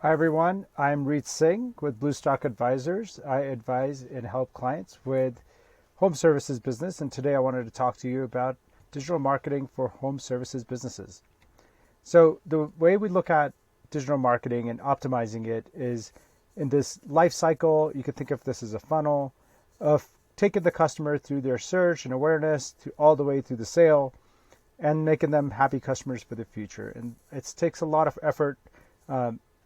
Hi everyone, I'm Reet Singh with BlueStock Advisors. I advise and help clients with home services business, and today I wanted to talk to you about digital marketing for home services businesses. So the way we look at digital marketing and optimizing it is in this life cycle. You could think of this as a funnel of taking the customer through their search and awareness to all the way through the sale and making them happy customers for the future. And it takes a lot of effort.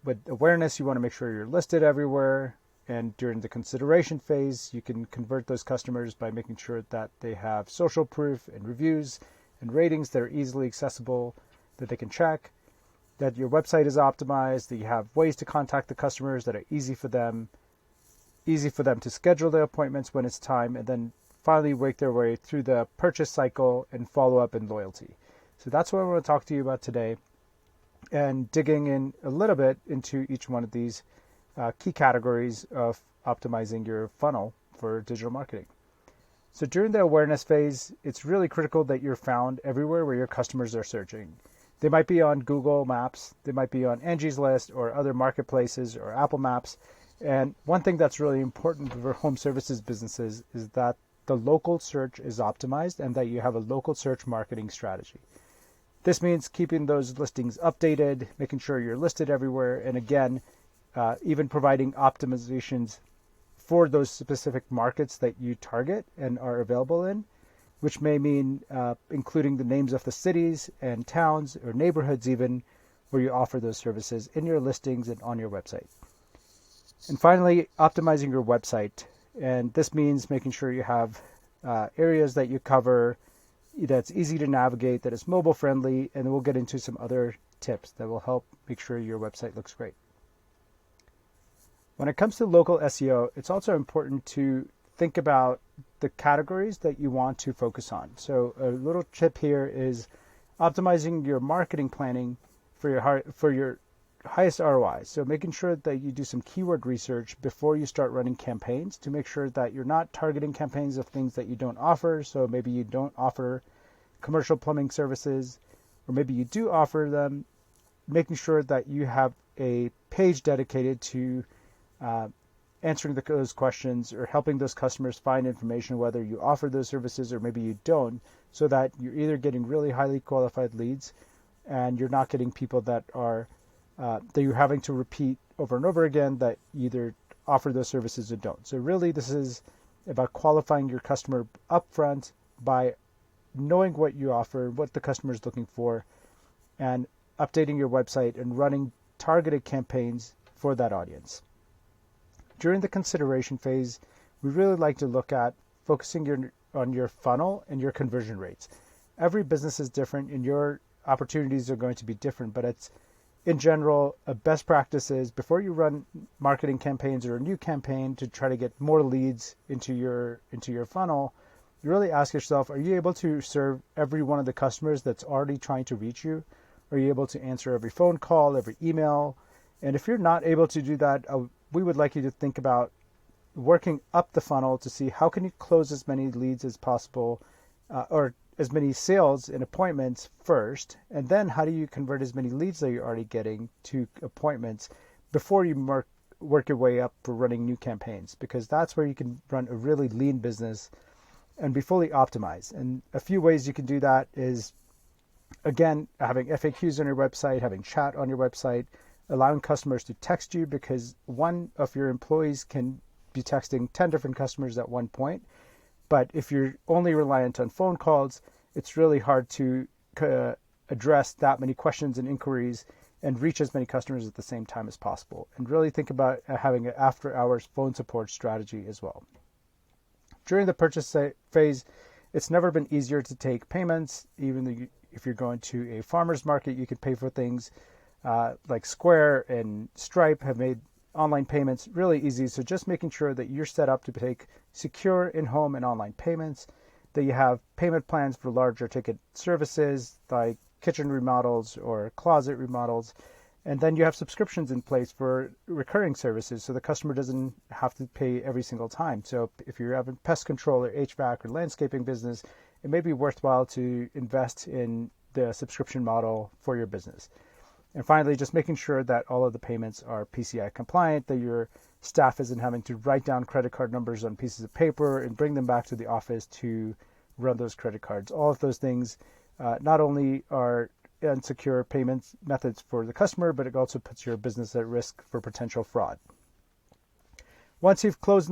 With awareness, you want to make sure you're listed everywhere. And during the consideration phase, you can convert those customers by making sure that they have social proof and reviews and ratings that are easily accessible, that they can check, that your website is optimized, that you have ways to contact the customers that are easy for them to schedule their appointments when it's time, and then finally work their way through the purchase cycle and follow up in loyalty. So that's what I want to talk to you about today, and digging in a little bit into each one of these key categories of optimizing your funnel for digital marketing. So during the awareness phase, it's really critical that you're found everywhere where your customers are searching. They might be on Google Maps, they might be on Angie's List or other marketplaces or Apple Maps. And one thing that's really important for home services businesses is that the local search is optimized and that you have a local search marketing strategy. This means keeping those listings updated, making sure you're listed everywhere, and again, even providing optimizations for those specific markets that you target and are available in, which may mean including the names of the cities and towns or neighborhoods even where you offer those services in your listings and on your website. And finally, optimizing your website. And this means making sure you have areas that you cover that's easy to navigate, that is mobile friendly, and we'll get into some other tips that will help make sure your website looks great. When it comes to local SEO, it's also important to think about the categories that you want to focus on. So a little tip here is optimizing your marketing planning for your highest ROI. So making sure that you do some keyword research before you start running campaigns to make sure that you're not targeting campaigns of things that you don't offer. So maybe you don't offer commercial plumbing services, or maybe you do offer them, making sure that you have a page dedicated to answering those questions or helping those customers find information, whether you offer those services or maybe you don't, so that you're either getting really highly qualified leads and you're not getting people that are that you're having to repeat over and over again that either offer those services or don't. So really this is about qualifying your customer upfront by knowing what you offer, what the customer is looking for, and updating your website and running targeted campaigns for that audience. During the consideration phase, we really like to look at focusing on your funnel and your conversion rates. Every business is different and your opportunities are going to be different, but it's in general, a best practice is before you run marketing campaigns or a new campaign to try to get more leads into your funnel, you really ask yourself, are you able to serve every one of the customers that's already trying to reach you? Are you able to answer every phone call, every email? And if you're not able to do that, we would like you to think about working up the funnel to see how can you close as many leads as possible, or as many sales and appointments first, and then how do you convert as many leads that you're already getting to appointments before you work your way up for running new campaigns, because that's where you can run a really lean business and be fully optimized. And a few ways you can do that is, again, having FAQs on your website, having chat on your website, allowing customers to text you, because one of your employees can be texting 10 different customers at one point. But if you're only reliant on phone calls, it's really hard to address that many questions and inquiries and reach as many customers at the same time as possible. And really think about having an after-hours phone support strategy as well. During the purchase phase, it's never been easier to take payments. Even if you're going to a farmer's market, you can pay for things like Square and Stripe have made online payments really easy. So just making sure that you're set up to take secure in-home and online payments, that you have payment plans for larger ticket services like kitchen remodels or closet remodels, and then you have subscriptions in place for recurring services so the customer doesn't have to pay every single time. So if you're having pest control or HVAC or landscaping business, it may be worthwhile to invest in the subscription model for your business. And finally, just making sure that all of the payments are PCI compliant, that your staff isn't having to write down credit card numbers on pieces of paper and bring them back to the office to run those credit cards. All of those things not only are insecure payments methods for the customer, but it also puts your business at risk for potential fraud. Once you've closed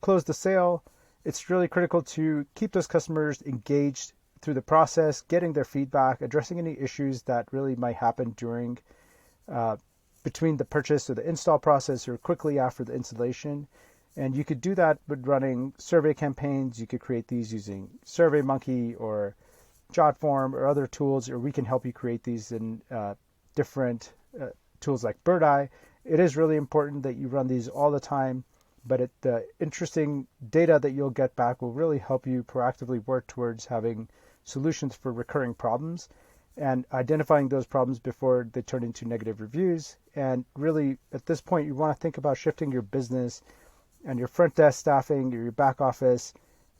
the sale, it's really critical to keep those customers engaged through the process, getting their feedback, addressing any issues that really might happen during between the purchase or the install process or quickly after the installation. And you could do that with running survey campaigns. You could create these using SurveyMonkey or JotForm or other tools, or we can help you create these in different tools like BirdEye. It is really important that you run these all the time, but the interesting data that you'll get back will really help you proactively work towards having solutions for recurring problems and identifying those problems before they turn into negative reviews. And really, at this point, you want to think about shifting your business and your front desk staffing or your back office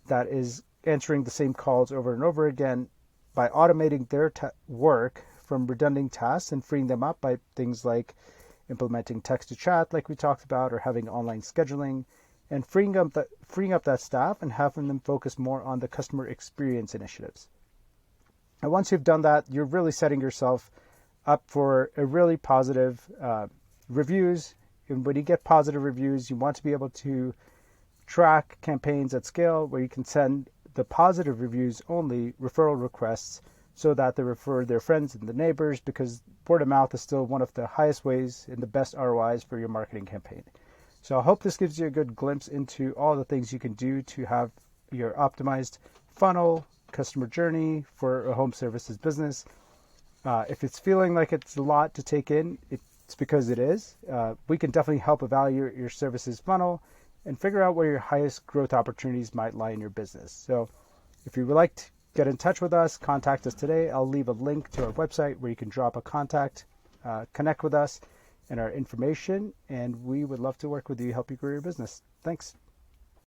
that is answering the same calls over and over again by automating their work from redundant tasks and freeing them up by things like implementing text to chat like we talked about, or having online scheduling, and freeing up that staff and having them focus more on the customer experience initiatives. And once you've done that, you're really setting yourself up for a really positive reviews. And when you get positive reviews, you want to be able to track campaigns at scale where you can send the positive reviews only referral requests so that they refer their friends and the neighbors, because word of mouth is still one of the highest ways and the best ROIs for your marketing campaign. So I hope this gives you a good glimpse into all the things you can do to have your optimized funnel, customer journey for a home services business. If it's feeling like it's a lot to take in, it's because it is. We can definitely help evaluate your services funnel and figure out where your highest growth opportunities might lie in your business. So if you would like to get in touch with us, contact us today. I'll leave a link to our website where you can drop a contact, connect with us and our information, and we would love to work with you, help you grow your business. Thanks.